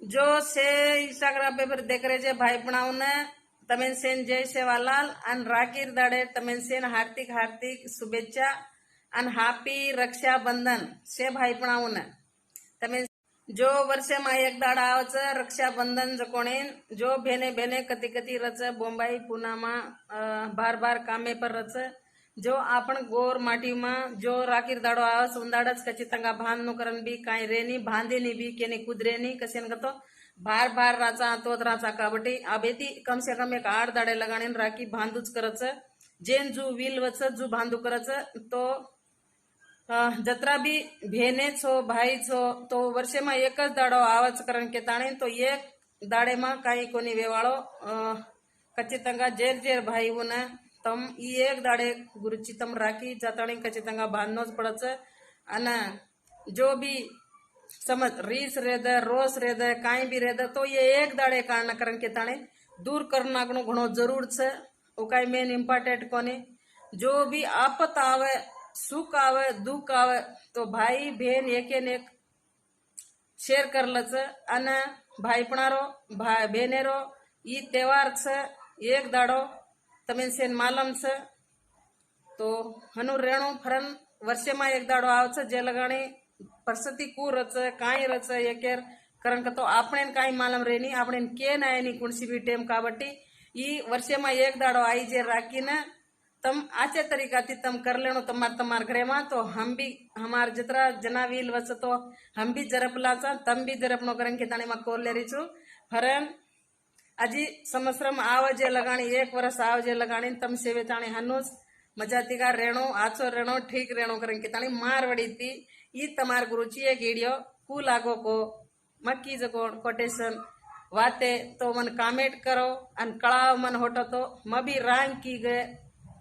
जो से इंस्टाग्राम पे देख रहे छे भाई बनाऊने तमें सेन जय सेवालाल अन राखीर दाड़े तमें सेन हार्दिक हार्दिक शुभेच्छा अन हैप्पी रक्षाबंधन से भाई बनाऊने तमें जो वर्षे में एक दाड़ा आवच रक्षाबंधन जकोणेन जो भेने भेने कति कति रच बोम्बाई पुना में बार बार कामे पर रच जो आपण गोर माटी में जो राखीर दाड़ो आवस उंदाड़च कची तंगा भान नु करन भी काई रेनी भांदेनी भी केनी कुदरेनी कसेन गतो बार बार राचा तोत राचा काबटी अबेती कम से कम एक 8 दाड़े लगाणेन राखी भांदूच करच जेन जू विल वच जू भांदू करच तो जत्रा भी भेने छो भाई छो तो वर्षे में एक ज दाड़ो आवच करन के ताणे तो एक दाड़े में काई कोनी वेवाळो कच्ची तंगा जेर जेर भाई उन तम ई एक दाड़े गुरुची तम राखी जाताणी कच्ची तंगा बांधनोच पड़च अने जो भी समझ रीस रेद रोस रेद काई भी रेद तो ये एक दाड़े कारण करन के ताणे दूर कर नाखणो घणो जरूर छे ओ काई मेन इम्पोर्टेंट कोनी जो भी आपत आवे सुख आवे दुख आवे तो भाई बहन एक शेर कर लच अने भाईपणारो भाई बहनेरो ई तहेवार छे एक दाड़ो तमें सेन मालम छे तो हनु रेणु फरन वर्षे में एक दाड़ो आवछे जे लगाणी परिस्थिति कु रच काई रच एकेर कारण तो आपणे काई मालम रेनी आपणे के ना एनी कुणसी भी टेम काबट्टी ई वर्षे में एक दाड़ो आई जे राखीने तम आचे तरीका थी तम कर लेनो तमार घरे में तो हम भी हमार जितना जना वील वच तो हम भी जरप लाचा तम भी जरप नो करन के ताणी में कोल लेरी छु फरन अजी संवत्सरम आवजे लगाणी 1 वर्ष आवजे लगाणी तम सेवे ताणी हनुस मजाती का रेणो आचो रेणो ठीक रेणो करन के ताणी मारवड़ी थी ई तमार गुरुची एक वीडियो कु लागो को मक्की जको कोटेशन वाते तो मन कमेंट करो अन कड़ाव मन होटो तो म भी रैंक की गए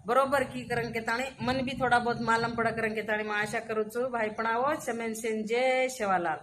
बरोबर की करन के ताणी मन भी थोड़ा बहुत मालूम पड़ा करन के ताणी मैं आशा करूँ छु भाई पणावो चमेन सेन जय सेवालाल।